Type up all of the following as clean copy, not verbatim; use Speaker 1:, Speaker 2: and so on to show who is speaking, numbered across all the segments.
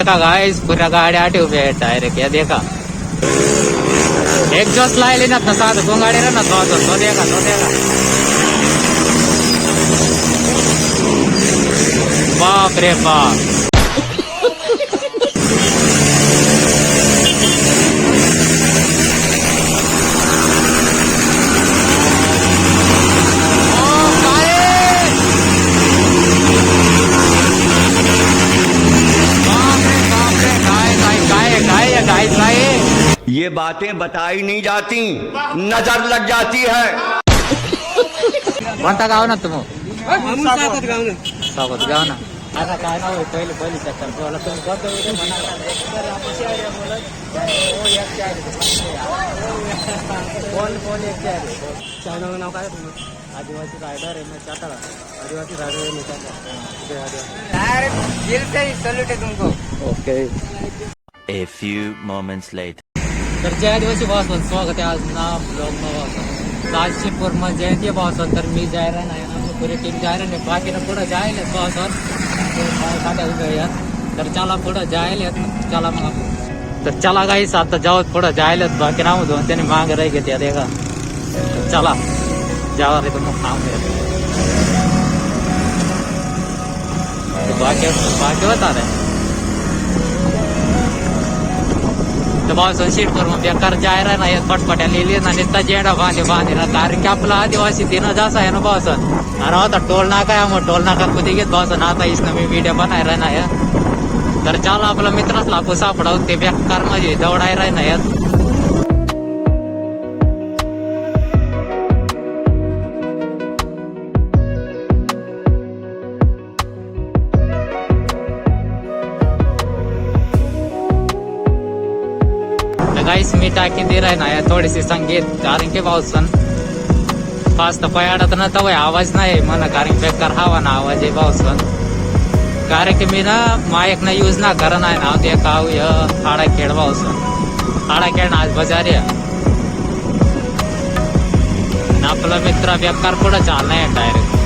Speaker 1: देखा गाइस पूरा गाड्या आटे उभ्या आहेत डायरेक्ट या देखा एक्झॉस्ट लायले ना साधं गोंगाडे ना तो देखा बाप रे बाप
Speaker 2: ये बातें बताई नहीं जाती, नजर लग जाती है।
Speaker 1: कोणता गाव ना तुम्ही स्वागत गाव ना आता काय नाव आहे पहिली चक्कर बोला तुम्ही कोणतं व्हिडिओ म्हणाला कोण नाव काय तुम्ही आदिवासी रायडर एम एस चाटाळा आदिवासी रायडर एम एस चाटाळा तुमको okay
Speaker 3: A few moments later.
Speaker 1: तर जय आदिवासी भावासन स्वागत आहे आज ना ब्लॉग भावासन आज शिरपूर जयंती भावासन तर मी जायरा नाही ना पुरी टीम जायरा नाही बाकीनं पुढं जायला भावासन काट्या उभ्या यात तर चला पुढं जायला चला मग तर चला गाईस आता जाऊ पुढं जायला बाकी नाव दोन त्याने माग राही घेते का चला जावा रे मग नाव बाकी होता रे सीटवर मग बेकार जायरा नाही पटपट्या लिहिली ना नुसता जेडा बांधे ना कारण की आपला आदिवासी दिन जसा आहे ना भावसन आणि आता टोल नाका आहे मग टोल नाका कुठे घेत भावसन आता इसनं मी व्हिडिओ बनायला नाही तर चाल आपला मित्रच लाखो सापडाव ते बेकार म्हणजे दौडायला नाही गाईस मी टाकी दे राय ना थोडीशी संगीत कारण की भाऊसन फास्ट पयाडत ना तवय आवाज नाही म्हणा कारण बेकार हवा ना आवाज आहे भाऊसन कारण की मी ना मायक ना यूज ना करा नाही ना ते काव हाडा खेळ भाऊसन हाडा खेळ ना आज बजारी आपला मित्र बेकार पुढे चाल नाही डायरेक्ट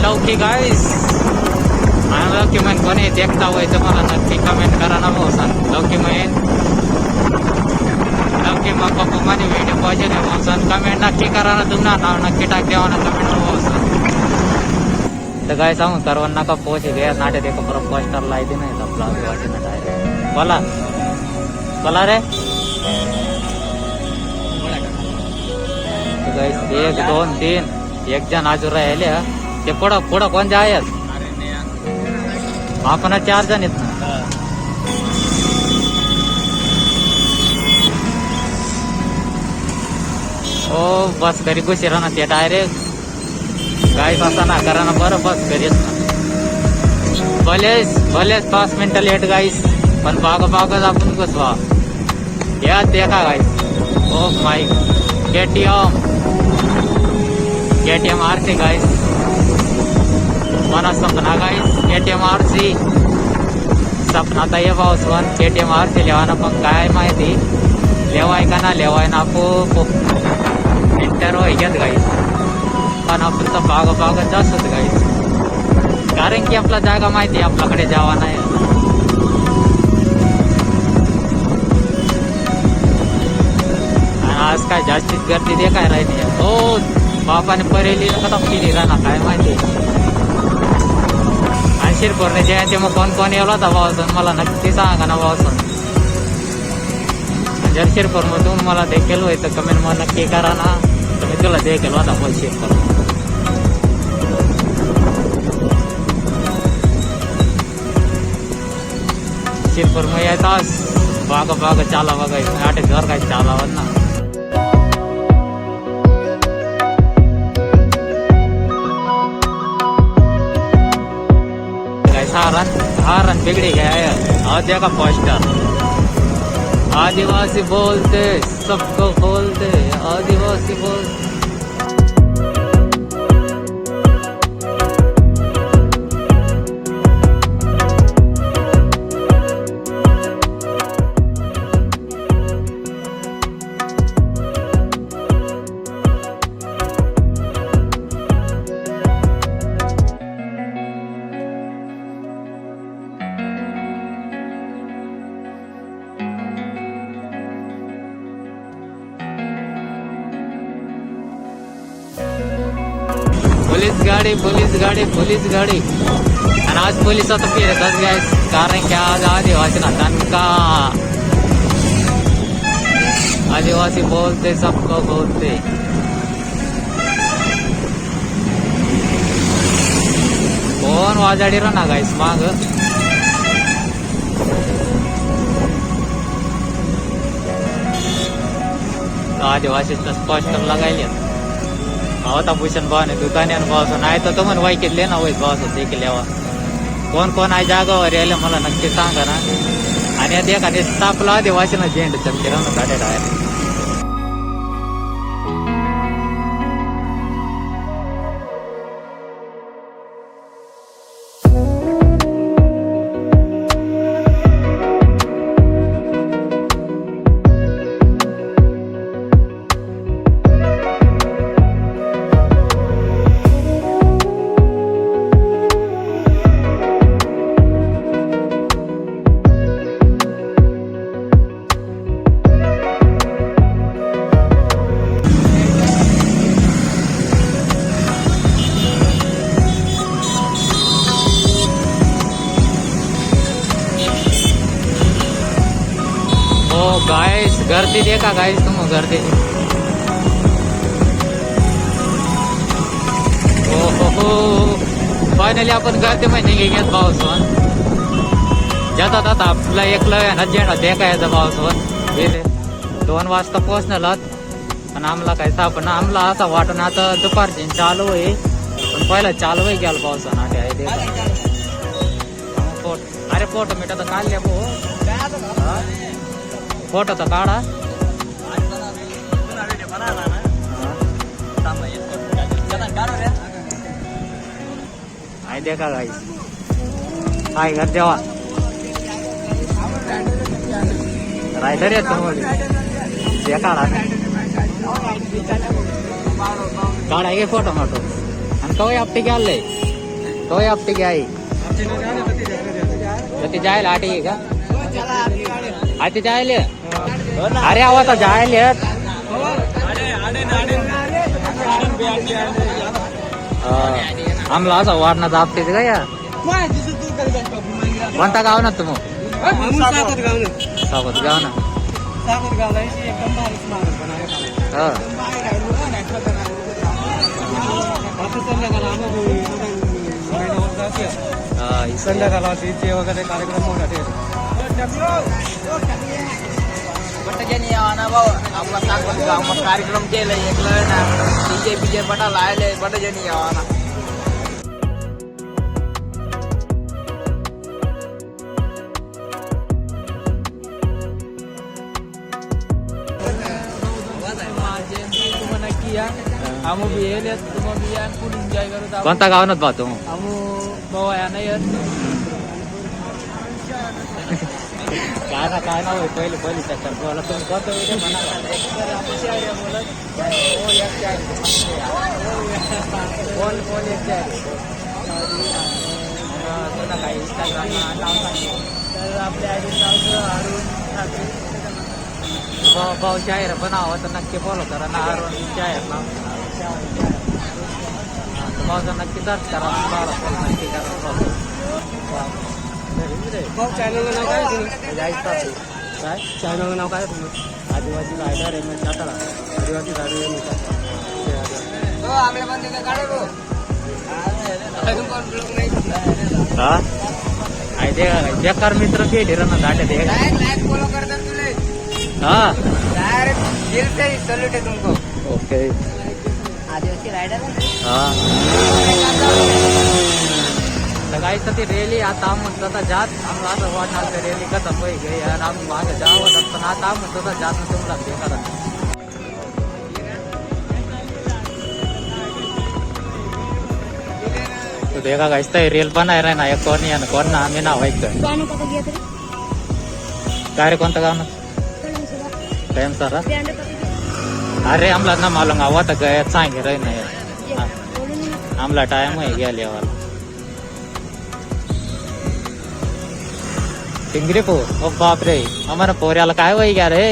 Speaker 1: लवकी गाईस आणि लवकी मैन कोणी देखता हुआ तो मला नक्की कमेंट करा ना भाऊ सांग लवकी मग पप्पा माझी व्हिडिओ पाहिजे नाही भाऊ सांग कमेंट नक्की करा ना तुमना नाव नक्की टाक द्यावा ना कमेंट भाऊ सांग तर काय सांगू करवा नका पोहोचे गया नाट्यात एका परत पोस्टर लायते नाही आपला आदिवासी ना डायरेक्ट बोला रे गाईस 1 2 3 एक जण आजू राहिले ते पुढं कोण जायच आपण 4 जण आहेत ओ बस करी गुशी ना ते डायरेक्ट गाईस असा ना करा ना बरं बस करीच ना भलेच 5 मिनिटं लेट गाईस पण बागच आपण घुसवा या देखा गाईस ओ माय KTM RC गाईस मला सपना गाईस KTM RC सपना तर ये भाऊसन KTM RC लेवाना पण काय माहिती लेवाय का ना लेवाय ना खूप इंटर घेत गाईस पण आपण तर बागत जास्त होत गाईस कारण की आपला जागा माहिती आपल्याकडे जावा नाही आणि आज काय जास्तीत गर्दी दे काय राहिली हो बापाने परेली खतम केली ना काय माहिती आणि शिरपूरने जयंती मग कोण येवला होता भावासन मला नक्की सांगा ना भावासन जर शिरपूर मधून मला देखील होय तर कमेंट मग नक्की करा ना तर मी तुला देखील होता बोल शिरपूर मग येतास बाग चाला बघायचं आटे घर काय चालावं ना हारन बिगड़ी गया और देखा पोस्टर, आदिवासी बोलते सबको खोलते, आदिवासी बोलते। पोलीस गाडी आणि आज पोलीस आता फिरतात गाईस, कारण की आज आदिवासी ना त्यांना आदिवासी बोलते सबको बोलते। कोण वाजाडी ना गाईस माग, आदिवासीचं पोस्टर लगायले होता भूषण भावने दुकाने भाव नाही तर तो म्हण वाईकितले ना वैक भाव देखील यावा। कोण कोण आहे जागावर यायला मला नक्की सांगा ना। आणि आता एखादी तापला आदिवासी ना झेंड चमके राहून काढायला आहे। गाइस गर्दी देखा गाइस, तुम गर्दी हो फायनली आपण गर्दी म्हणजे घेत भावसवन जातात। आता आपला एकला झेंडा देखायचा भावसवन गेले 2 वाजता पोहोचणार पण आम्हाला काय सापड ना। आम्हाला असा वाटून आता दुपारची चालू आहे पण पहिला चालू आहे गेला पावसान आटे आहे अरे फोटो मिठा तर काढले फोटो तर काढा। आहे देखा गाईस काय कर जेव्हा रायडर येत ते काढा काढा गे फोटो मोठो आणि कवय आपटे घ्याल कवय आपटे घ्याय ते जायला आटे आहे का आते जायले अरे आवा तर जायले आम्हाला असं वाढणार दाबते का या कोणता गाव ना तुम्ही सावत गाव ना
Speaker 4: संध्याकाळला तिथे वगैरे कार्यक्रम मोठा
Speaker 5: आपला सांग कार्यक्रम केलाय एक डीजे बीजे बटा लायले बट जणी यावाना हम भी येले तुम भी या फुल एन्जॉय करू।
Speaker 1: कोणता गाव ना पाहतो
Speaker 5: हम गोवा नाही
Speaker 1: काय ना पहिले चक्कर बोला तुम्ही कोणता व्हिडिओ म्हणा काय इंस्टाग्राम
Speaker 5: तर आपल्या आयडी
Speaker 1: भाऊ जाहीर बनावं तर नक्की फॉलो करा ना अरुण जाहीर नाव भाऊचा नक्की सर्च करा नक्की करा।
Speaker 5: चॅनल नाव काय
Speaker 1: काय
Speaker 5: चॅनल नाव काय तुम्ही
Speaker 1: आदिवासी रायडर आहे म्हणजे आता आदिवासी रायडर हा आहे ते बेकार मित्र भेटे ना दाटे ते
Speaker 5: फॉलो करतात तुले
Speaker 1: हा
Speaker 5: डायरेक्ट दिल से सैल्यूट है तुमको।
Speaker 1: ओके
Speaker 5: आदिवासी राइडर
Speaker 1: हाँ लगायचं ती रेली आता आम्ही स्वतः जात आम्हाला असं वाटणार ते रेली कसं पै गे यार आम्ही मागे जावं पण आता आम्ही स्वतः जात ना तुम्हाला देखा तो देखा गाइस तो रेल बनाय रहा ना एक कोण ना आम्ही नाव ऐकतोय
Speaker 6: गाणं का बघिया तरी
Speaker 1: काय रे कोणतं गाणं
Speaker 6: कळलं सुद्धा
Speaker 1: कायम सारा
Speaker 6: ब्रँड का बघिया
Speaker 1: अरे आम्हाला ना मालूम आवा तर गया सांगे रही नाही
Speaker 6: बोलून ना
Speaker 1: आम्हाला टाइम है गेले वाला टिंगरे पो ओ बाप रे हमारा पोऱ्याला काय वय घ्या रे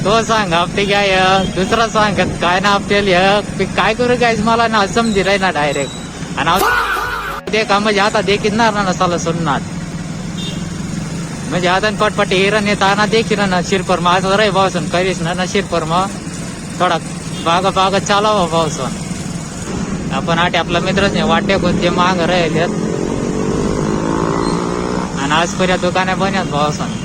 Speaker 1: तो सांग आपते काय दुसरा सांग काय ना आपल्याला काय करू काय मला ना समजी राही ना डायरेक्ट आणि ते का म्हणजे आता देखील ना साला सुनणार म्हणजे आता पटपटी हिरण येताना देखील ना शिरपर असं रे पावसून करीस ना शिरपर थोडा बागा चालावा पावसून आपण आटे आपला मित्रच नाही वाटे कोणते माग राहिले आणि आजपर्यंत दुकाने बन्यात पावसून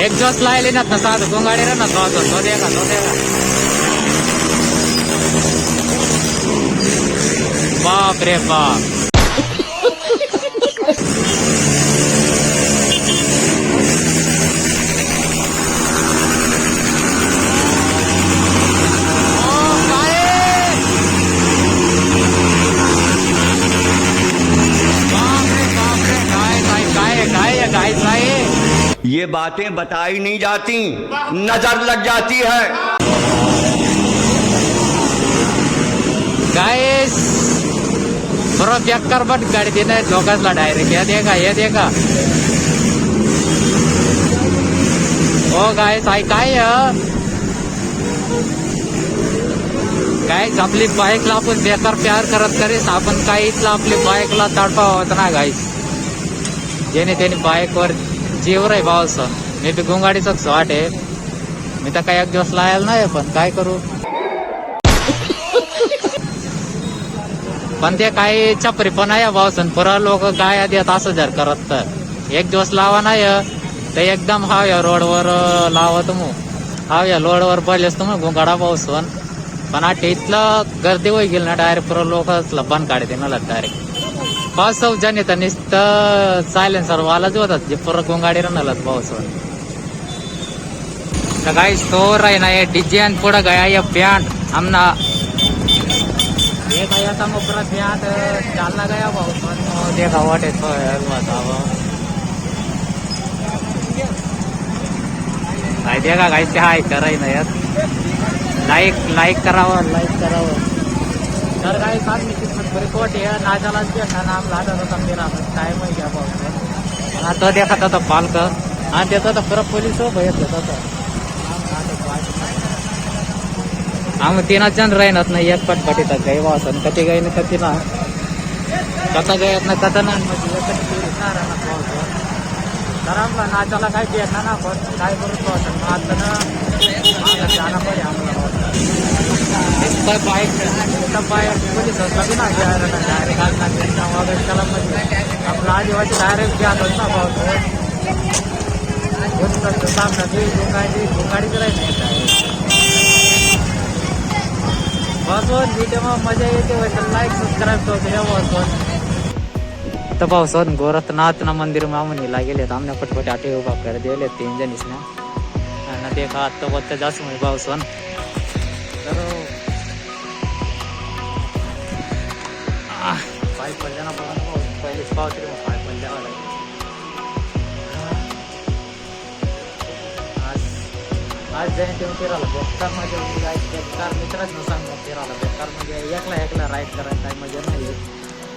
Speaker 1: एक जोस लायले ना साधं गोंगाडे रे ना पावसून तो देखा बाप रे बाप
Speaker 2: ये बातें बताई नहीं जाती, नजर लग जाती है।
Speaker 1: गाइस बरो बेकार बट गाडी देणे लोकांना डायरेक्ट हे देखा हो गाइस काय आपली बाईकला आपण बेकार प्यार करत करीस आपण काही इथला आपली बाईकला तडपा होत ना गाइस जेणे त्याने बाईकवर जीव रे भावस मी बी गुंगाडीच वाट आहे मी तर काही एक दिवस लायला नाही पण काय करू पण ते काही चपरी पण आहे भावसन पुरा लोक गाया देत असं जर करत तर एक दिवस लावा नाही तर एकदम हाव या रोडवर लावत मग हाव या रोडवर पडलेस मग गुंगाडा पावसून पण आठ इथलं गर्दी होई गेली ना डायरेक्ट पुरा लोक बंद काढते ना डायरेक्ट 500 जण येतात नुसतं सायलेन्सर वालाच होतात जे पुरा गुंगाडी राहणार पावसावर काही स्टोर आहे ना डीजे आणि पुढं गया या बँड आमना हे काय आता मग परत बँड चालला गया पाऊस देखा वाटे काय देखा काय ते हाय कराय ना यार लाईक करावं तर काही सात मी रिपोर्ट आहे नाचालाच घ्या नाम लागत होता मेरा टाइम आहे घ्या पाऊस आता देखा होता पालक आणि त्याचा तर परत पोलीस भयत होता आम्ही 3 जण राहणार नाही एक पटपट येतात काही वासन कधी काही ना कधी ना कथा गयात ना कथा ना तर आपला नाचाला काय भेटणार ना पण काय करू वासन आता ना जाणं पाहिजे आम्हाला पोलीस ना डायरेक्ट आपला आदिवासी डायरेक्ट घ्या ना पाऊस गुंगाडीच राहील बसून व्हिडिओ मजा येते लाईक सबस्क्राईब वगैरे तर पावसात गोरखनाथ ना मंदिर मामुनीला गेले आमने पटपट आटे उभा कर दिले 3 जणीस ना देखा आता बच्चा जास्त म्हणजे पावसान तर पाय पडल्या ना पहिलेच पाव तरी मग पाय पडल्या आज जाईन तेव्हा फिरायला बेकार मजा बेकार मित्रच न सांगा फिरायला बेकार म्हणजे एकला राईड करायला काही मजा नाही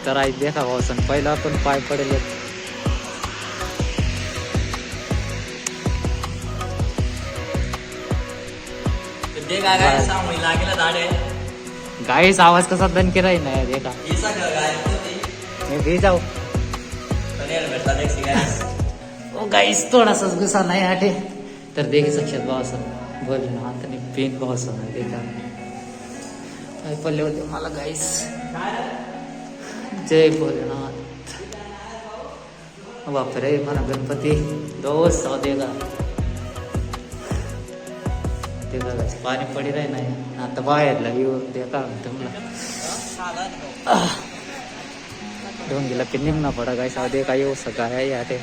Speaker 1: तर आई देखा भावसन पहिला पण पाय पडेल गाईस आवाज कसा दन की राही नाही देखा मैं भी जाऊ ओ गाईस थोडासा गुस्सा नाही आटे तर देखी सक्षात भावसन भोलेनाथ आणि पेन भावसन देखा पल्ले होते मला गाईस जय भोलेनाथ बापरे म्हणा गणपती दोस्त देगा ते का पाणी पडी राही नाही आता बाहेरला येऊ दे का तुम्हाला डोंगीला की निघणं पडा गाईस देखा येऊ सका या ते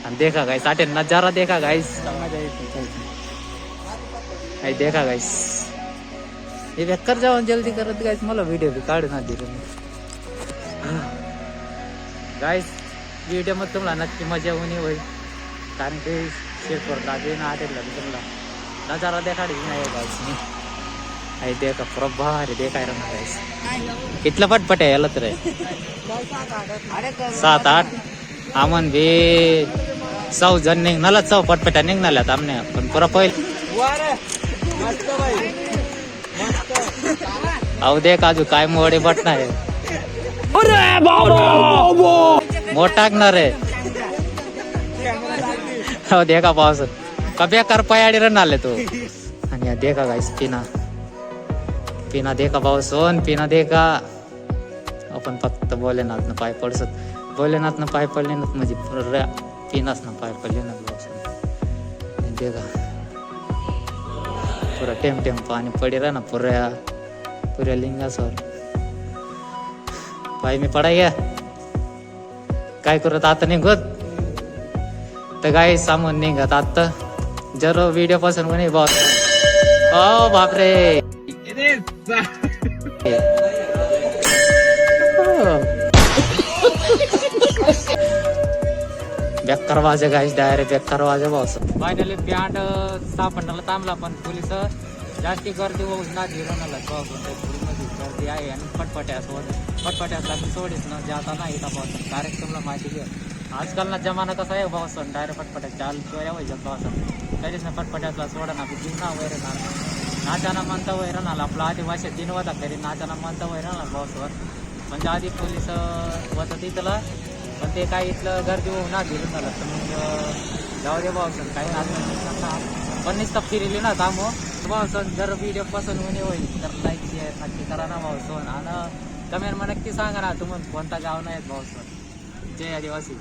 Speaker 1: आणि देखा गाईस आटे नजारा देखा गाईस देखा गाईस हे बेकार जाऊन जल्दी करत गाईस मला व्हिडिओ बी काढू ना दिले गाईस व्हिडिओ मध्ये तुम्हाला नक्की मजा होऊन होईल कारण की शेटवर लागेल ना आटेला तुम्हाला नजारा देखाडी नाही गाईस मी आई देखा पुरा भारी देखाय राहणार गाईस कितलं पटपट आहे याला तर 7-8 आमन बी 100 जण निघणाला 100 पटपट्या निघणाल्यात आमने पण पुरा पहिले अहो देख अजून काय मोडे बटना आहे मोठ टाकणार आहे हो देखा पाऊस कब्या कर पायाडी रन आले तो आणि या देखा गाईस पिना देखा पाऊसन पिना देखा आपण फक्त भोलेनाथ न पाय पडसत भोलेनाथ न पाय पडले ना म्हणजे पिनाच ना पाय पडले ना पाऊसन देखा पुरा टेम पाणी पडी रहा ना पुऱ्या लिंगासवर पाय मी पडाय घ्या काय करत आता निघत तर काय सामोर निघत आता जर व्हिडिओ पासून कोणी बॉस ओ बापरे बेकार वाजे गाईस डायरेक्ट बेकार वाजे बॉस फायनली पॅन्ट सापडला थांबला पण पोलिस जास्ती गर्दी होऊन ना गिरवणाला गर्दी आहे आणि फटफट्यासला मी सोडीस ना जाता नाही येता पावसन डायरेक्ट तुम्हाला माहिती घे आजकाल ना जमाना कसा आहे पावसन डायरेक्ट फटफट्या चाल किंवा व्हायचं पावसन त्याच्याच ना फटफट्यातला सोडा ना जिंना वैर नाचाना म्हणता वैरणाला आपला आदिवासी दिन होता तरी नाचाना म्हणता वैरणाला पावसावर म्हणजे आधी पोलीस होतं तिथला पण ते काय इथलं गर्दी होऊन ना गिरून झालं तर मग जाऊ दे पावसन काही आज पण नुसतं फिरली ना थांबो भावसन जर व्हिडिओ पसंत होईल तर लाईक शेअर नक्की करा ना भावसन आणि कमेंट मध्ये नक्की सांगा ना तुम्हाला कोणता गाव नाही भावसन जय आदिवासी.